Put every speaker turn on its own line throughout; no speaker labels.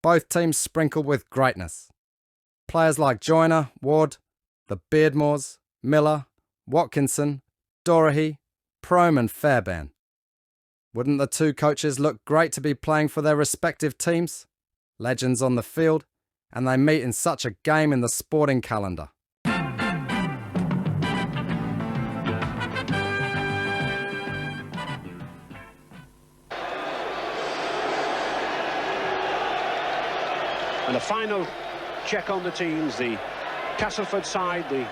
both teams sprinkled with greatness. Players like Joyner, Ward, the Beardmores, Miller, Watkinson, Dorahy, Prome and Fairbairn. Wouldn't the two coaches look great to be playing for their respective teams? Legends on the field, and they meet in such a game in the sporting calendar.
And a final check on the teams. The Castleford side, the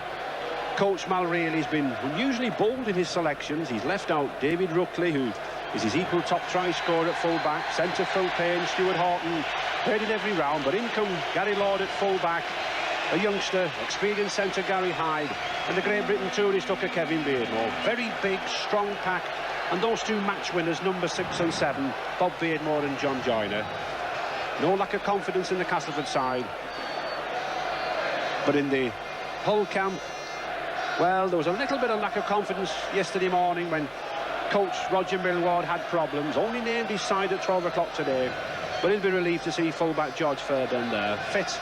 coach Malreilly's been unusually bold in his selections. He's left out David Ruckley, who is his equal top try scorer at full-back. Centre Phil Payne, Stuart Horton, played in every round. But in come Gary Lord at full-back, a youngster, experienced centre Gary Hyde, and the Great Britain tourist hooker Kevin Beardmore. Very big, strong pack. And those two match winners, number 6 and 7, Bob Beardmore and John Joyner. No lack of confidence in the Castleford side. But in the Hull camp, well, there was a little bit of lack of confidence yesterday morning when coach Roger Millward had problems. Only named his side at 12 o'clock today. But he'll be relieved to see fullback George Fairbairn there, fit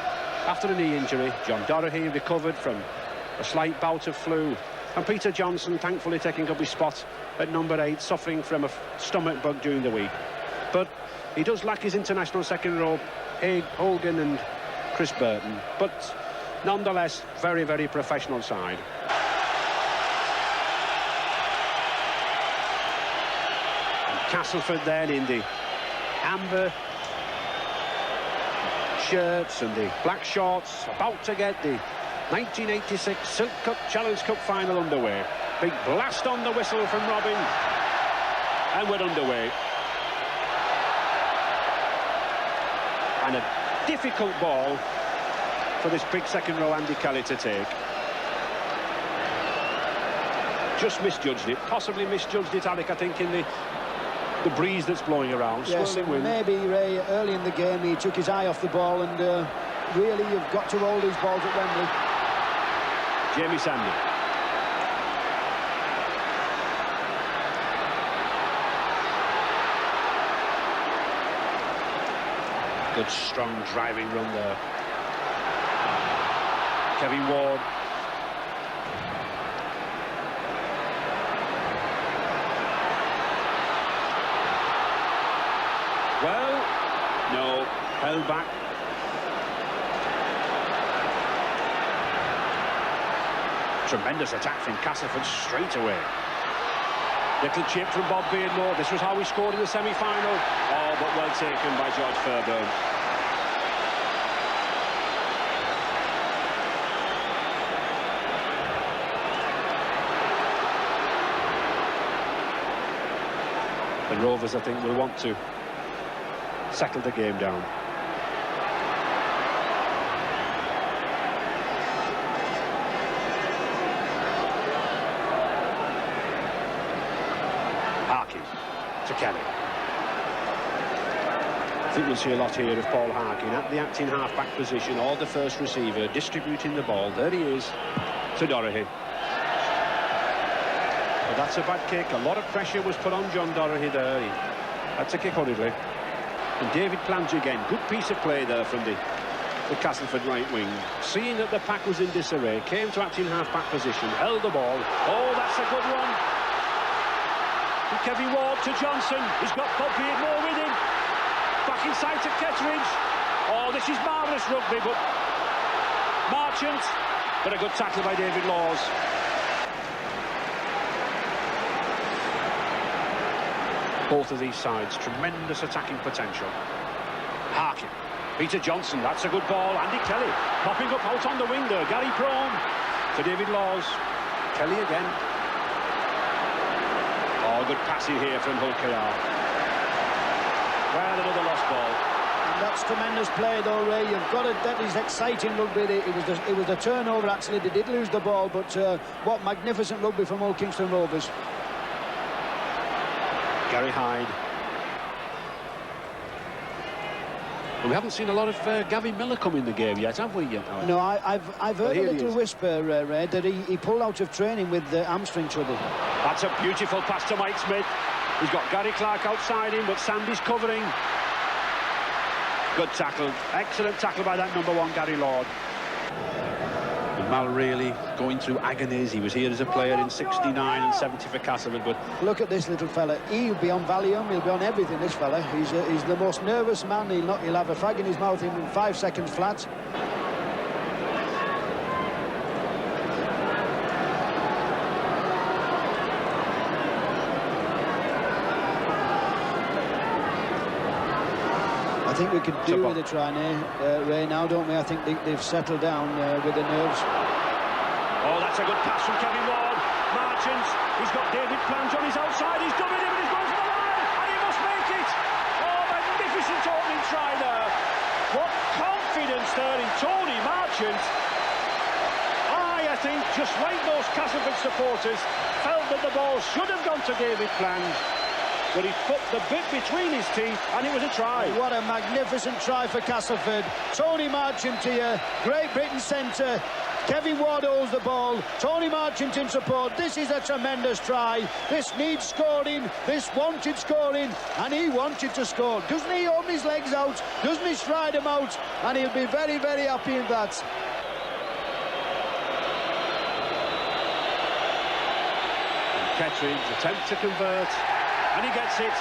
after a knee injury. John Dorahy recovered from a slight bout of flu. And Peter Johnson thankfully taking up his spot at number 8, suffering from a stomach bug during the week. But he does lack his international second row, Haig, Hogan and Chris Burton. But nonetheless, very, very professional side. And Castleford then in the amber shirts and the black shorts, about to get the 1986 Silk Cup Challenge Cup final underway. Big blast on the whistle from Robin, and we're underway. And a difficult ball for this big second row Andy Kelly to take. Just misjudged it, possibly misjudged it, Alec, I think, in the breeze that's blowing around.
Yes, maybe Ray, early in the game he took his eye off the ball, and really you've got to roll these balls at Wembley.
Jamie Sandy. Good strong driving run there. Kevin Ward. Well, no, held back. Tremendous attack from Castleford straight away. Little chip from Bob Beardmore. This was how he scored in the semi-final. Oh, but well taken by George Fairbairn. The Rovers, I think, will want to settle the game down. Harkin to Kelly. I think we'll see a lot here of Paul Harkin at the acting half-back position, or the first receiver, distributing the ball. There he is, to Dorahy. But that's a bad kick. A lot of pressure was put on John Dorahy there. He had to kick hurriedly. And David Plange again. Good piece of play there from the Castleford right wing. Seeing that the pack was in disarray, came to acting half-back position, held the ball. Oh, that's a good one. And Kevin Ward to Johnson. He's got Bob Beardmore with him. Back inside to Kettridge. Oh, this is marvellous rugby, but Marchant. But a good tackle by David Laws. Both of these sides, tremendous attacking potential. Harkin, Peter Johnson, that's a good ball. Andy Kelly, popping up out on the wing there. Gary Prome to David Laws. Kelly again. Oh, good passing here from HKR. Well, another lost ball.
And that's tremendous play though, Ray. You've got to, that is exciting rugby. It was the turnover actually. They did lose the ball, but what magnificent rugby from Old Kingston Rovers.
Gary Hyde. Well, we haven't seen a lot of Gavin Miller come in the game yet, have we?
No, I've heard a little whisper, Ray, that he pulled out of training with hamstring trouble.
That's a beautiful pass to Mike Smith. He's got Gary Clark outside him, but Sandy's covering. Good tackle. Excellent tackle by that number 1, Gary Lord. And Malreilly going through agonies. He was here as a player in 69 and 70 for Castleford, but
look at this little fella. He'll be on Valium, he'll be on everything, this fella. He's the most nervous man. He'll have a fag in his mouth in 5 seconds flat. I think we could do with a try now, Ray, now, don't we? I think they've settled down with the nerves.
Oh, that's a good pass from Kevin Ward. Marchant, he's got David Plange on his outside. He's done it, but he's going for the line, and he must make it. Oh, magnificent opening try there. What confidence there in Tony Marchant. I think, just like those Castleford supporters, felt that the ball should have gone to David Plange. But he put the bit between his teeth, and it was a try.
What a magnificent try for Castleford. Tony Marchant here, Great Britain centre. Kevin Ward holds the ball. Tony Marchant in support. This is a tremendous try. This needs scoring. This wanted scoring, and he wanted to score. Doesn't he open his legs out? Doesn't he stride them out? And he'll be very, very happy in that.
Kettridge attempts to convert, and he gets it.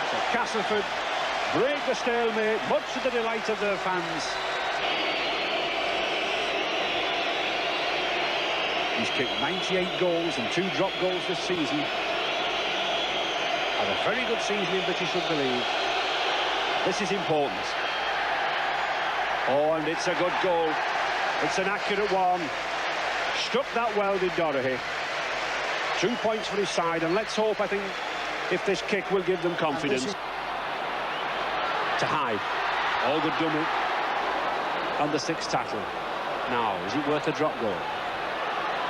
So Castleford break the stalemate, much to the delight of their fans. He's kicked 98 goals and 2 drop goals this season. Had a very good season in British Rugby League. This is important. Oh, and it's a good goal. It's an accurate one. Struck that well, did Doherty. 2 points for his side, and let's hope, I think, if this kick will give them confidence. To Hyde. All good dummy. And the 6th tackle. Now, is it worth a drop goal?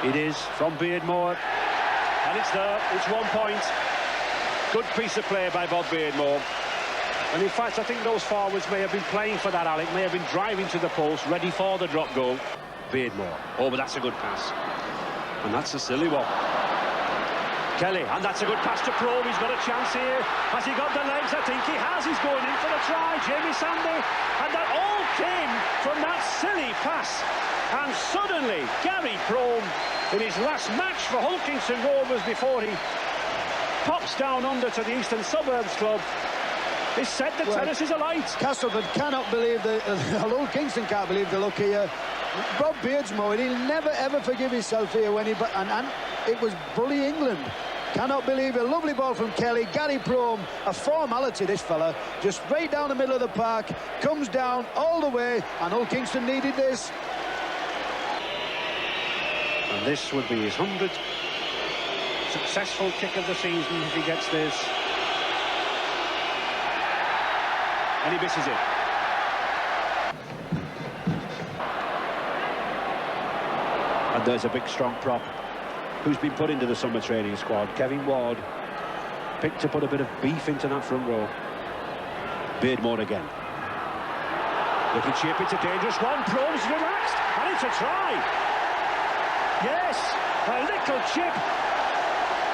It is, from Beardmore. And it's there. It's 1 point. Good piece of play by Bob Beardmore. And in fact, I think those forwards may have been playing for that, Alec. May have been driving to the post, ready for the drop goal. Beardmore. Oh, but that's a good pass. And that's a silly one. Kelly, and that's a good pass to Prome. He's got a chance here. Has he got the legs? I think he has. He's going in for the try. Jamie Sandy. And that all came from that silly pass. And suddenly, Gary Prome, in his last match for Hull Kingston Rovers before he pops down under to the Eastern Suburbs Club, is set the terraces alight.
Castleford cannot believe Hull Kingston can't believe the look here. Bob Beardsmore, he'll never ever forgive himself here when he and it was bully England. Cannot believe a lovely ball from Kelly. Gary Prome, a formality, this fella, just straight down the middle of the park, comes down all the way, and Hull Kingston needed this.
And this would be his 100th successful kick of the season if he gets this. And he misses it. And there's a big strong prop who's been put into the summer training squad. Kevin Ward picked to put a bit of beef into that front row. Beardmore again. Little chip, it's a dangerous one. Prome's relaxed, and it's a try. Yes, a little chip.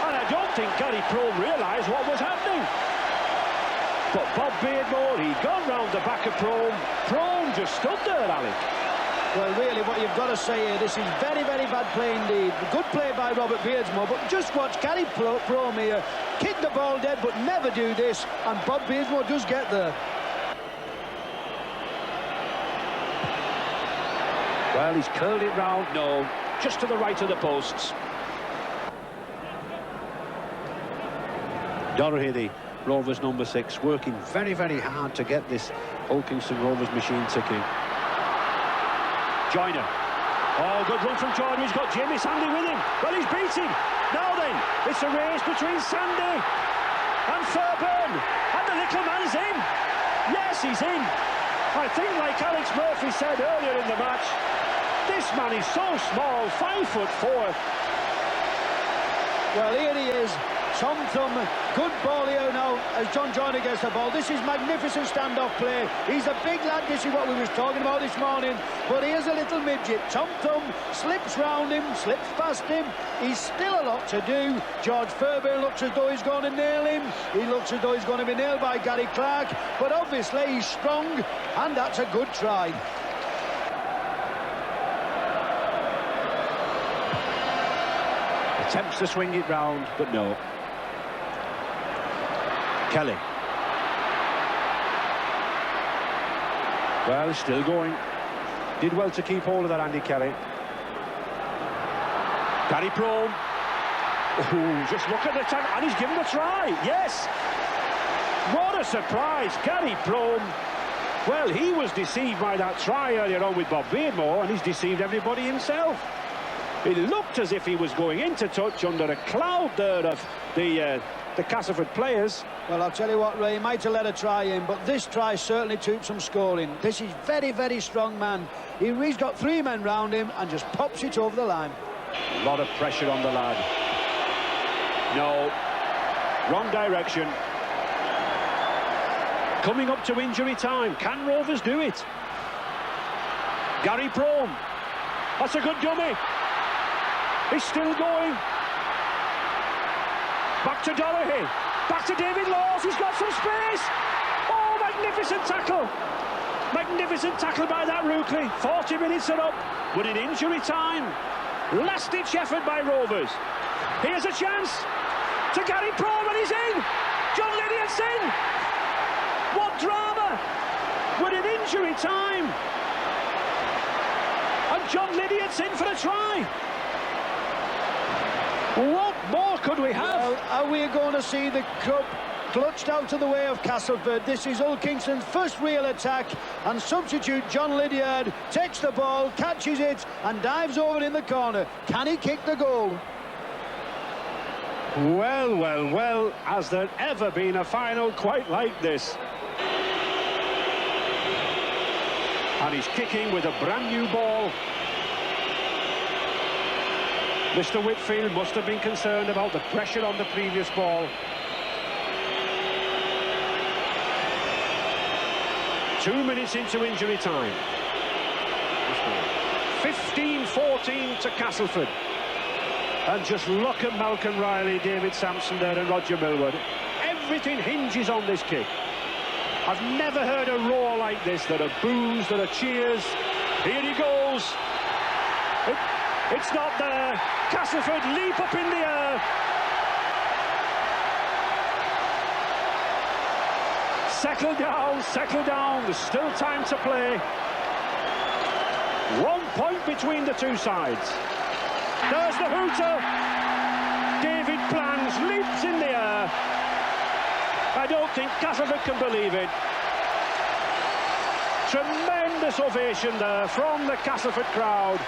And I don't think Gary Prome realised what was happening. But Bob Beardmore, he'd gone round the back of Prome. Prome just stood there, Alec.
Well, really, what you've got to say here, this is very, very bad play indeed. Good play by Robert Beardsmore, but just watch Gary Prome here. Kick the ball dead, but never do this. And Bob Beardsmore does get there.
Well, he's curled it round. No, just to the right of the posts. Doherty, the Rovers number 6, working very, very hard to get this Hull Kingston Rovers machine ticking. Joyner. Oh, good run from Jordan. He's got Jamie Sandy with him. Well, he's beaten. Now then, it's a race between Sandy and Fairbairn. And the little man's in. Yes, he's in. I think, like Alex Murphy said earlier in the match, this man is so small, 5'4".
Well, here he is. Tom Thumb, good ball here now as John Joyner gets the ball. This is magnificent standoff play. He's a big lad, this is what we was talking about this morning, but here's a little midget. Tom Thumb slips round him, slips past him. He's still a lot to do. George Fairbairn looks as though he's going to nail him. He looks as though he's going to be nailed by Gary Clark, but obviously he's strong, and that's a good try.
Attempts to swing it round, but no. Kelly. Well, still going. Did well to keep hold of that, Andy Kelly. Gary Prone. Oh, just look at the time, and he's given a try. Yes. What a surprise, Gary Prone. Well, he was deceived by that try earlier on with Bob Beardmore, and he's deceived everybody himself. It looked as if he was going into touch under a cloud there of the Castleford players.
Well, I'll tell you what, Ray, he might have let a try in, but this try certainly took some scoring. This is very, very strong man. He's got 3 men round him and just pops it over the line.
A lot of pressure on the lad. No, wrong direction. Coming up to injury time. Can Rovers do it? Gary Prone. That's a good dummy. He's still going. Back to Doherty. Back to David Laws. He's got some space. Oh, magnificent tackle. Magnificent tackle by that Rookley. 40 minutes are up. But in injury time, last-ditch effort by Rovers. Here's a chance to Gary Prome, and he's in. John Lydiot's in. What drama. But in injury time. And John Lydiot's in for a try. What more could we have?
Well, are we going to see the club clutched out of the way of Castleford? This is Hull Kingston's first real attack, and substitute John Lydiard takes the ball, catches it and dives over in the corner. Can he kick the goal?
Well, well, well, has there ever been a final quite like this? And he's kicking with a brand new ball. Mr. Whitfield must have been concerned about the pressure on the previous ball. 2 minutes into injury time. 15-14 to Castleford. And just look at Malcolm Riley, David Sampson there and Roger Millward. Everything hinges on this kick. I've never heard a roar like this. There are boos, there are cheers. Here he goes. It's not there. Castleford leap up in the air. Settle down. There's still time to play. 1 point between the two sides. There's the hooter. David Blands leaps in the air. I don't think Castleford can believe it. Tremendous ovation there from the Castleford crowd.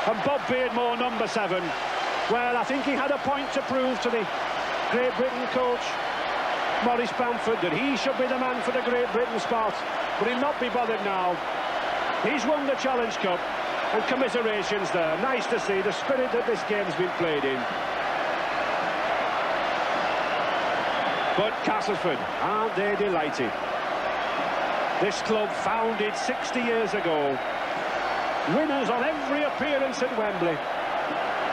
And Bob Beardmore, number 7. Well, I think he had a point to prove to the Great Britain coach, Maurice Bamford, that he should be the man for the Great Britain spot. But he'll not be bothered now. He's won the Challenge Cup, and commiserations there. Nice to see the spirit that this game's been played in. But Castleford, aren't they delighted? This club founded 60 years ago. Winners on every appearance at Wembley.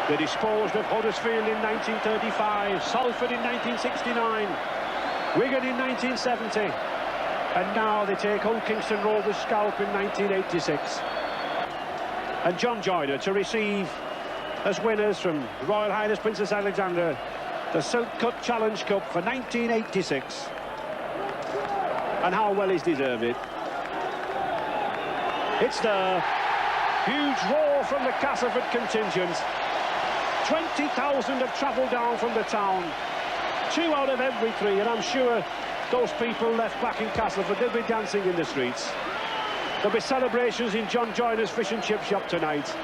They disposed of Huddersfield in 1935, Salford in 1969, Wigan in 1970, and now they take Hull Kingston Rovers' scalp in 1986. And John Joyner to receive as winners from Royal Highness Princess Alexandra the Silk Cut Challenge Cup for 1986. And how well he's deserved it. It's there. Huge roar from the Castleford contingent. 20,000 have travelled down from the town. 2 out of every 3, and I'm sure those people left back in Castleford, they'll be dancing in the streets. There'll be celebrations in John Joyner's fish and chip shop tonight.